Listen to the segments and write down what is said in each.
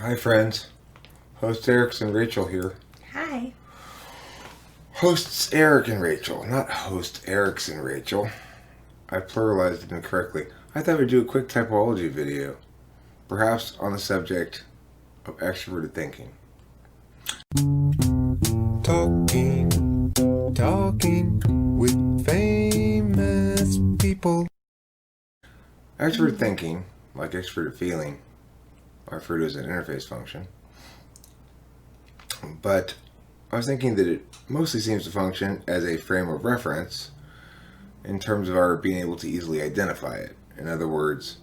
Hi, friends. Host Eric and Rachel here. Hi. Hosts Eric and Rachel, not host Eric and Rachel. I pluralized it incorrectly. I thought we'd do a quick typology video, perhaps on the subject of extroverted thinking. Talking with famous people. Extroverted thinking, like extroverted feeling, I refer to as an interface function. But I was thinking that it mostly seems to function as a frame of reference in terms of our being able to easily identify it. In other words,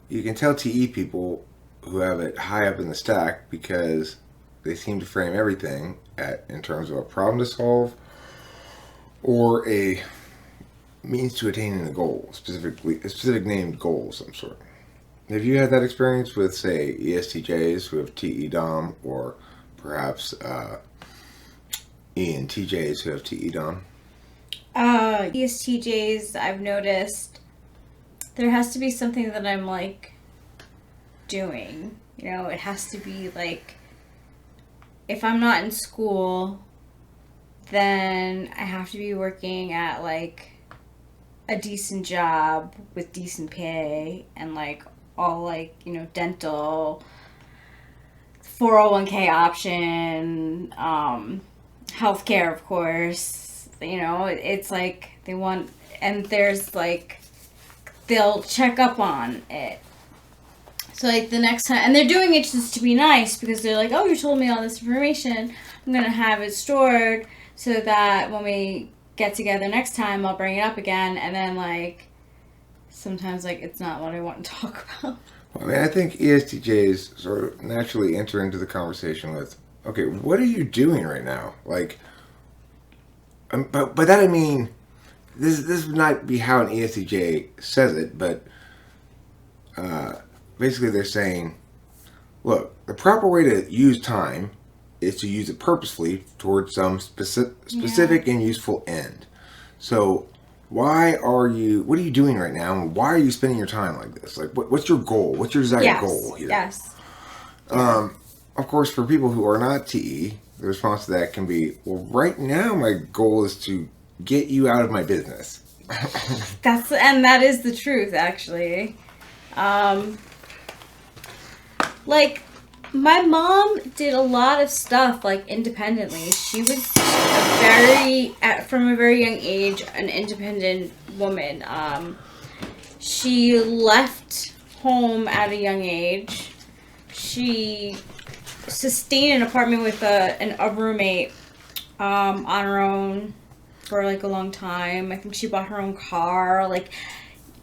you can tell TE people who have it high up in the stack because they seem to frame everything in terms of a problem to solve or a means to attaining a goal, a specific named goal of some sort. Have you had that experience with, say, ESTJs who have TE Dom, or perhaps ENTJs who have TE Dom? ESTJs, I've noticed there has to be something that I'm doing. It has to be if I'm not in school, then I have to be working at a decent job with decent pay and all dental, 401k option, healthcare, of course. It's they want, and there's they'll check up on it. So the next time, and they're doing it just to be nice because they're oh, you told me all this information. I'm gonna have it stored so that when we get together next time, I'll bring it up again. And then sometimes it's not what I want to talk about. Well, I think ESTJs sort of naturally enter into the conversation with, okay, what are you doing right now? But by that I mean, this would not be how an ESTJ says it, but basically they're saying, look, the proper way to use time is to use it purposefully towards some specific and useful end. So what are you doing right now, and why are you spending your time like this? What's your goal? What's your desired goal here? Yes. Of course, for people who are not TE, the response to that can be, well, right now my goal is to get you out of my business. That is the truth, actually. My mom did a lot of stuff independently. She was from a very young age, an independent woman. She left home at a young age. She sustained an apartment with a roommate on her own for a long time. I think she bought her own car.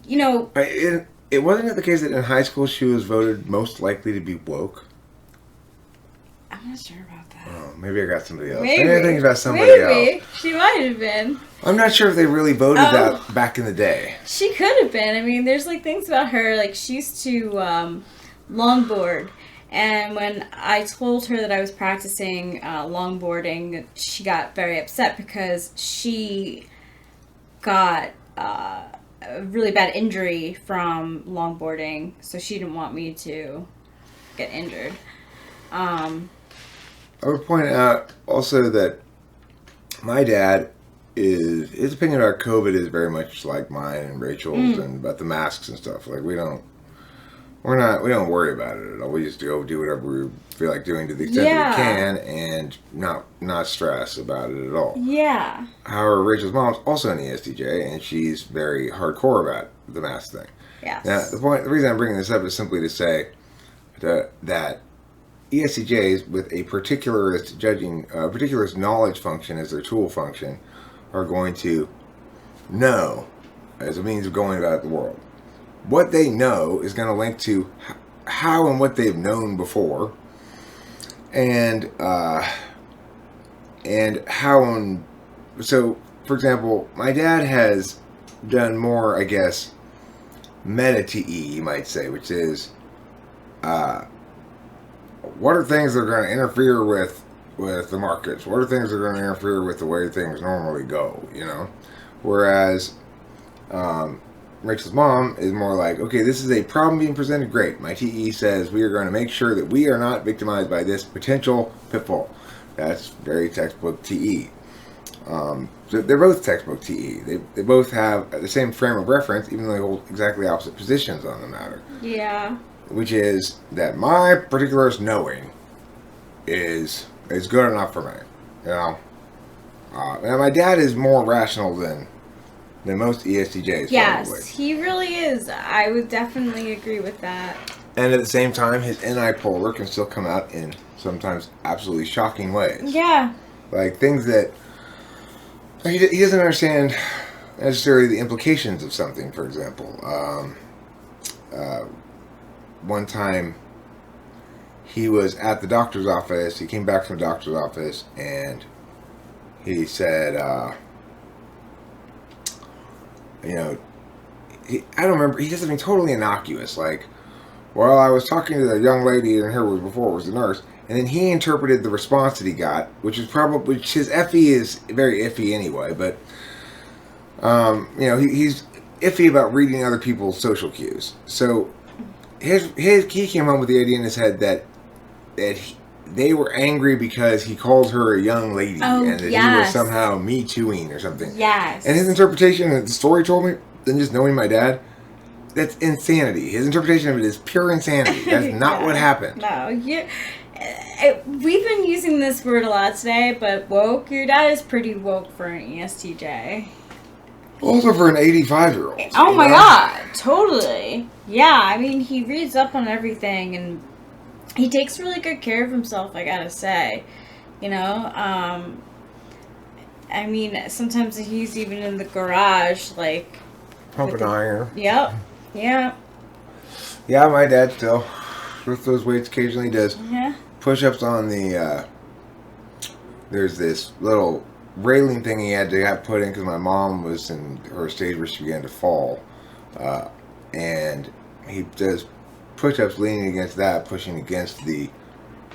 It wasn't the case that in high school she was voted most likely to be woke. I'm not sure about that. Oh, maybe I got somebody else. Maybe I think about somebody else. She might have been. I'm not sure if they really voted that back in the day. She could have been. I mean, there's things about her. She used to longboard. And when I told her that I was practicing longboarding, she got very upset because she got a really bad injury from longboarding. So she didn't want me to get injured. I would point out also that my dad his opinion about COVID is very much like mine and Rachel's and about the masks and stuff. We don't worry about it at all. We just go do whatever we feel like doing to the extent that we can and not stress about it at all. Yeah. However, Rachel's mom's also an ESTJ and she's very hardcore about the mask thing. Yes. Now, the reason I'm bringing this up is simply to say that ESTJs with a particularist knowledge function as their tool function are going to know as a means of going about the world. What they know is going to link to how and what they've known before, and how. So, for example, my dad has done more, I guess, meta TE, you might say, which is what are things that are going to interfere with the markets? What are things that are going to interfere with the way things normally go? Whereas Rachel's mom is more like, okay, this is a problem being presented. Great. My TE says we are going to make sure that we are not victimized by this potential pitfall. That's very textbook TE. So they're both textbook TE. They both have the same frame of reference, even though they hold exactly opposite positions on the matter. Yeah. Which is that my particular knowing is good enough for me. You know? And my dad is more rational than most ESTJs. Yes, probably. he really is. I would definitely agree with that. And at the same time, his NI polar can still come out in sometimes absolutely shocking ways. Yeah. Like things that he doesn't understand necessarily the implications of something. For example, one time he was at the doctor's office. He came back from the doctor's office and he said, you know, I don't remember. He did something totally innocuous, like, well, I was talking to the young lady, and her was before it was the nurse, and then he interpreted the response that he got, which his FE is very iffy anyway, but, you know, he's iffy about reading other people's social cues. So he came home with the idea in his head that they were angry because he called her a young lady, and that he was somehow Me Tooing or something. Yes. And his interpretation, and the story told me, then just knowing my dad, that's insanity. His interpretation of it is pure insanity. That's not what happened. No, we've been using this word a lot today, but woke. Your dad is pretty woke for an ESTJ. Also for an 85-year-old. Oh my god, totally. Yeah, I mean, he reads up on everything, and he takes really good care of himself, I gotta say. You know, I mean, sometimes he's even in the garage, like... Pumping iron. Yep. Yeah. Yeah, my dad still, with those weights, occasionally does push-ups on the, there's this little railing thing he had to have put in because my mom was in her stage where she began to fall. And he does push-ups leaning against that, pushing against the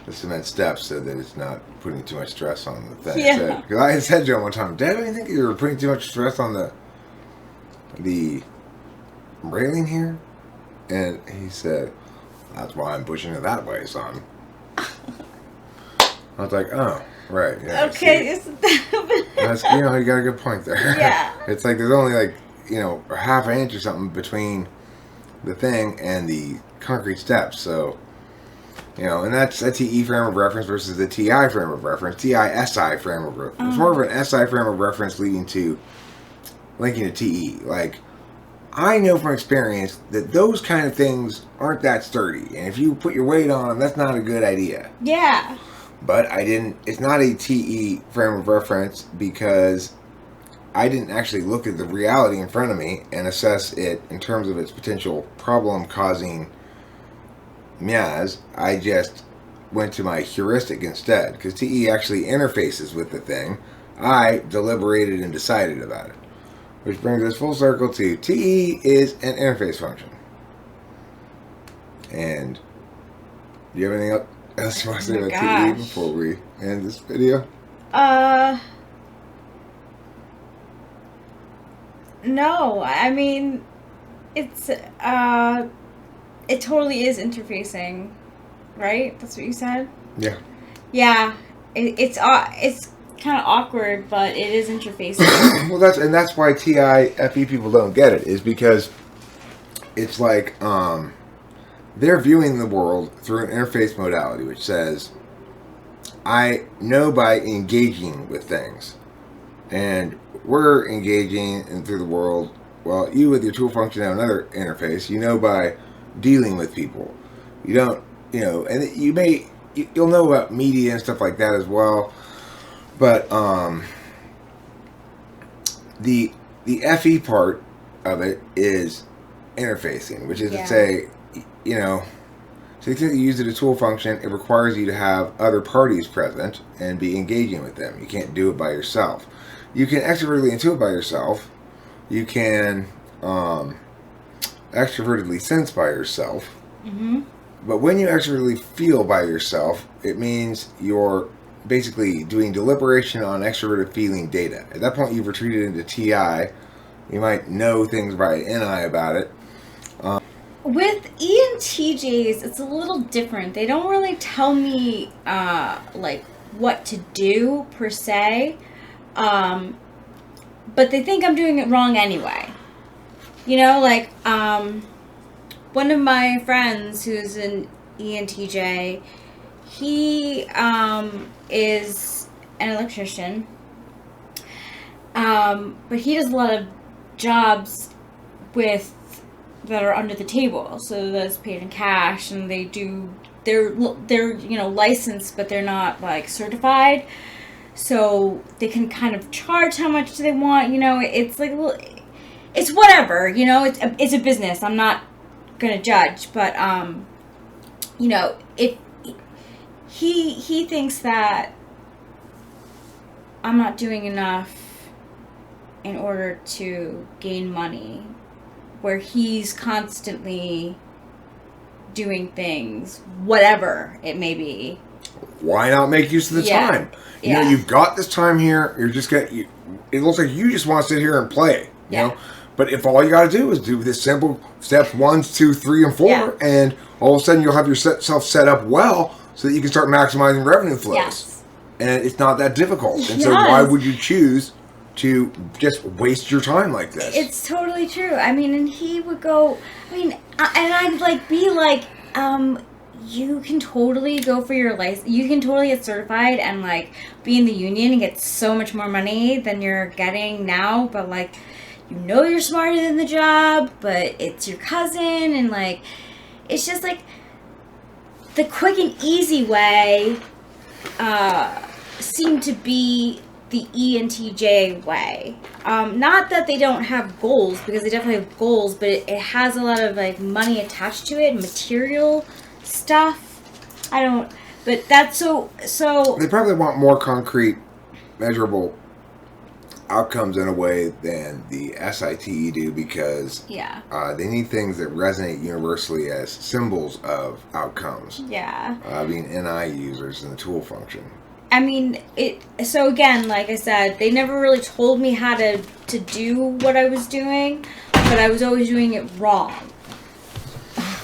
cement steps so that it's not putting too much stress on the thing. Yeah. Because I had said to him one time, Dad, do you think you were putting too much stress on the railing here? And he said, that's why I'm pushing it that way, son. I was like, oh, right. Yeah, okay, isn't that... That's, you know, you got a good point there. Yeah. It's like there's only like, you know, a half an inch or something between the thing and the concrete steps. So, you know, and that's a TE frame of reference versus the TI frame of reference, TI-SI frame of reference. It's more of an SI frame of reference linking to TE. Like, I know from experience that those kind of things aren't that sturdy. And if you put your weight on them, that's not a good idea. Yeah. But it's not a TE frame of reference because I didn't actually look at the reality in front of me and assess it in terms of its potential problem-causing mias. I just went to my heuristic instead because TE actually interfaces with the thing. I deliberated and decided about it. Which brings us full circle to TE is an interface function. And do you have anything else you want to say about TE before we end this video? No, I mean, it's, it totally is interfacing, right? That's what you said? Yeah. Yeah, it's kind of awkward, but it is interfacing. Well, that's why TI-FE people don't get it, is because it's like they're viewing the world through an interface modality, which says, I know by engaging with things. And we're engaging through the world, well, you with your tool function have another interface. You know by dealing with people. You don't, you know, and you'll know about media and stuff like that as well. But the FE part of it is interfacing, which is to say, you know, to the extent you use it as a tool function, it requires you to have other parties present and be engaging with them. You can't do it by yourself. You can extrovertedly intuit by yourself. You can extrovertedly sense by yourself. Mm-hmm. But when you extrovertedly feel by yourself, it means you're basically doing deliberation on extroverted feeling data. At that point, you've retreated into TI, You might know things by NI about it. With ENTJs, it's a little different. They don't really tell me like what to do per se, but they think I'm doing it wrong anyway. You know, like one of my friends who's an ENTJ, he is an electrician, but he does a lot of jobs with that are under the table, so that's paid in cash, and they're licensed, but they're not like certified, so they can kind of charge how much they want. It's like, well, it's whatever. It's a business. I'm not gonna judge, but if he thinks that I'm not doing enough in order to gain money, where he's constantly doing things, whatever it may be. Why not make use of the time? You've got this time here. You're just it looks like you just want to sit here and play. You know, but if all you got to do is do this simple steps 1, 2, 3, and 4, and all of a sudden you'll have yourself set up well so that you can start maximizing revenue flows. Yes. And it's not that difficult. And so why would you choose to just waste your time like this? It's totally true. I mean, and he would go, and I'd be like, you can totally go for your license. You can totally get certified and like be in the union and get so much more money than you're getting now. But like, you're smarter than the job, but it's your cousin, and like, it's just like the quick and easy way seemed to be the ENTJ way. Not that they don't have goals, because they definitely have goals, but it has a lot of like money attached to it, material stuff. But that's so they probably want more concrete, measurable outcomes in a way than the SITE do, because they need things that resonate universally as symbols of outcomes. Being NI users in the tool function. I mean, so again, like I said, they never really told me how to do what I was doing, but I was always doing it wrong.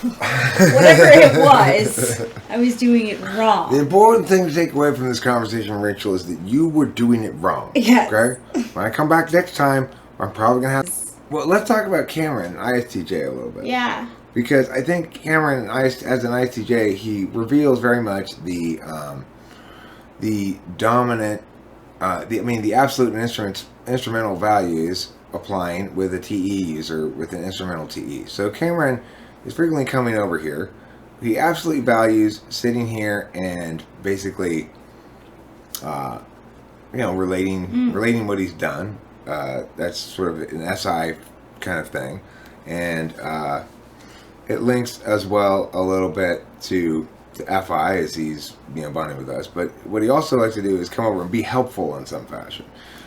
Whatever it was, I was doing it wrong. The important thing to take away from this conversation, Rachel, is that you were doing it wrong. Yes. Okay? When I come back next time, I'm probably going to have... Well, let's talk about Cameron, ISTJ, a little bit. Yeah. Because I think Cameron, as an ISTJ, he reveals very much the dominant, the absolute and instrumental values applying with a TE user with an instrumental TE. So Cameron is frequently coming over here. He absolutely values sitting here and basically, relating what he's done. That's sort of an SI kind of thing, and it links as well a little bit to FI as he's bonding with us. But what he also likes to do is come over and be helpful in some fashion.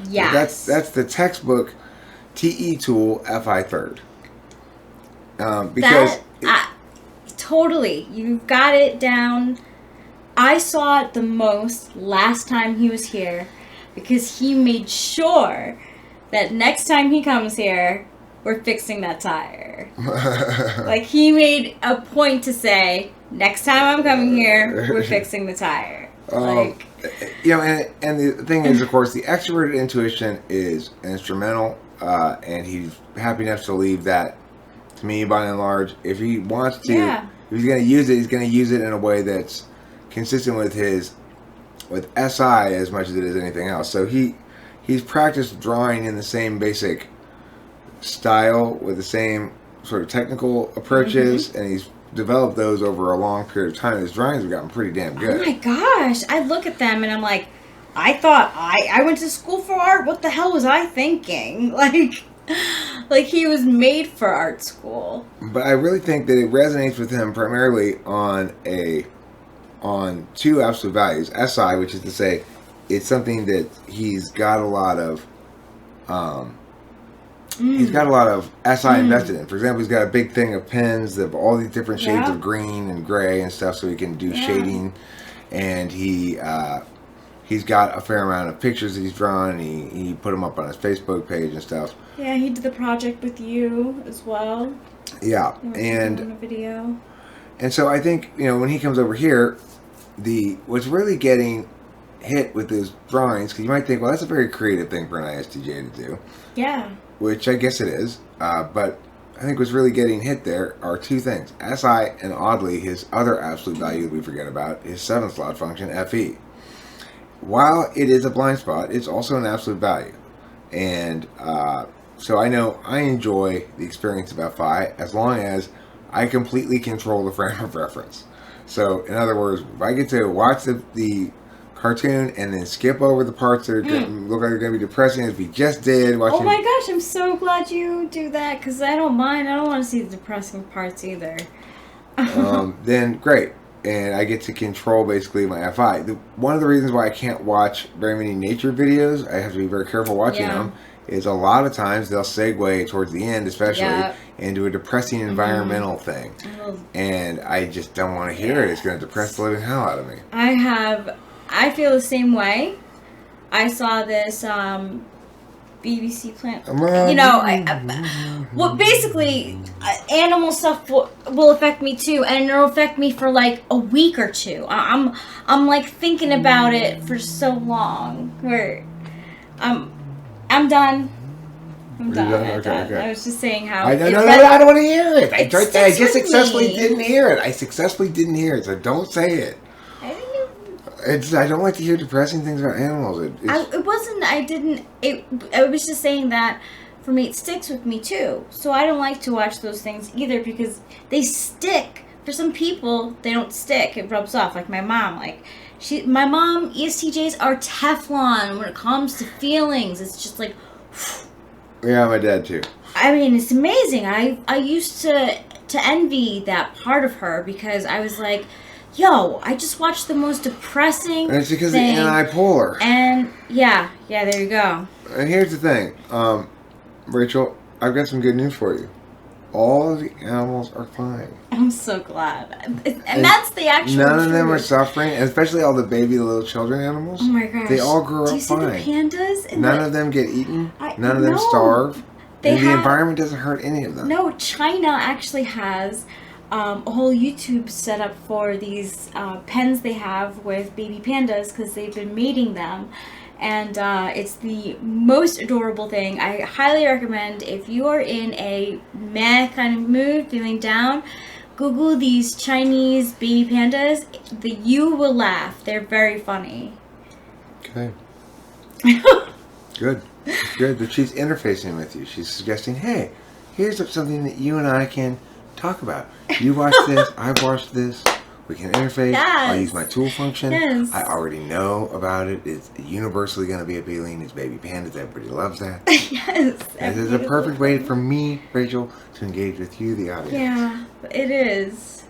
Yes. So that's the textbook TE tool FI third. Because totally, you've got it down. I saw it the most last time he was here, because he made sure that next time he comes here, we're fixing that tire. Like, he made a point to say, next time I'm coming here, we're fixing the tire. And the thing is, of course, the extroverted intuition is instrumental, and he's happy enough to leave that to me by and large. If he wants to, if he's going to use it, he's going to use it in a way that's consistent with SI as much as it is anything else. So he's practiced drawing in the same basic style with the same sort of technical approaches, and he's developed those over a long period of time. His drawings have gotten pretty damn good. Oh my gosh, I look at them and I'm like, I thought I went to school for art. What the hell was I thinking? Like he was made for art school. But I really think that it resonates with him primarily on two absolute values. SI, which is to say, it's something that he's got a lot of he's got a lot of SI invested in. For example, he's got a big thing of pens of all these different shades of green and gray and stuff, so he can do shading. And he he's got a fair amount of pictures that he's drawn. And he put them up on his Facebook page and stuff. Yeah, he did the project with you as well. Yeah, You were and doing a video. and so I think, when he comes over here, what's really getting hit with his drawings, because you might think, well, that's a very creative thing for an ISTJ to do, Yeah. which I guess it is, but I think what's really getting hit there are two things. SI, and oddly, his other absolute value that we forget about, his 7th slot function, FE. While it is a blind spot, it's also an absolute value. And so I know I enjoy the experience of FI as long as I completely control the frame of reference. So, in other words, if I get to watch the cartoon and then skip over the parts that are look like they're going to be depressing, as we just did. Oh my gosh, I'm so glad you do that, because I don't mind. I don't want to see the depressing parts either. Then great. And I get to control basically my FI. One of the reasons why I can't watch very many nature videos, I have to be very careful watching them, is a lot of times they'll segue towards the end, especially, into a depressing environmental thing. And I just don't want to hear it. It's going to depress the living hell out of me. I feel the same way. I saw this BBC plant. Well, basically, animal stuff will affect me too, and it'll affect me for like a week or two. I'm like thinking about it for so long. Where I'm done. I'm done. Okay. I was just saying how. I don't want to hear it. I just successfully didn't hear it. I successfully didn't hear it, so don't say it. I don't like to hear depressing things about animals. I was just saying that for me, it sticks with me too. So I don't like to watch those things either because they stick. For some people, they don't stick. It rubs off. Like my mom. My mom, ESTJs are Teflon when it comes to feelings. It's just like. Yeah, my dad too. I mean, it's amazing. I used to envy that part of her because I was like, yo, I just watched the most depressing And it's because thing. the anti-polar. And yeah, there you go. And here's the thing, Rachel, I've got some good news for you. All of the animals are fine. I'm so glad. And that's the actual None of them are truth. suffering, especially all the baby little children animals. Oh my gosh. They all grew up Do you see fine. the pandas? None of them get eaten. None of them no. starve. They And the have- environment doesn't hurt any of them. No, China actually has a whole YouTube set up for these pens they have with baby pandas because they've been mating them. And it's the most adorable thing. I highly recommend if you are in a meh kind of mood, feeling down, Google these Chinese baby pandas. You will laugh. They're very funny. Okay. Good. Good. But she's interfacing with you. She's suggesting, hey, here's something that you and I can talk about. You watch this. I've watched this. We can interface. Yes. I'll use my tool function. Yes. I already know about it. It's universally going to be appealing. It's baby pandas. Everybody loves that. Yes. This is a perfect way for me, Rachel, to engage with you, the audience. Yeah, it is.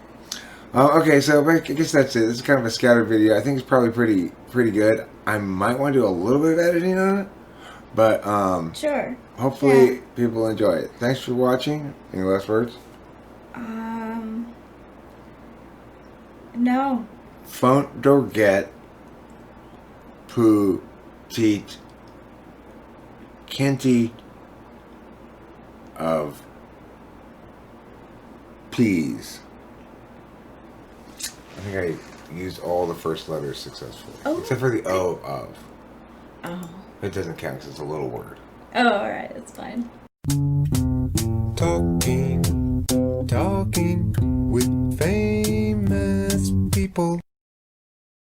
Okay, so I guess that's it. This is kind of a scattered video. I think it's probably pretty good. I might want to do a little bit of editing on it, but Sure. hopefully people enjoy it. Thanks for watching. Any last words? No. Don't forget petite Kenty of please. I think I used all the first letters successfully. Oh. Except for the O of. Oh. It doesn't count because it's a little word. Oh, alright, that's fine. Talking with famous people.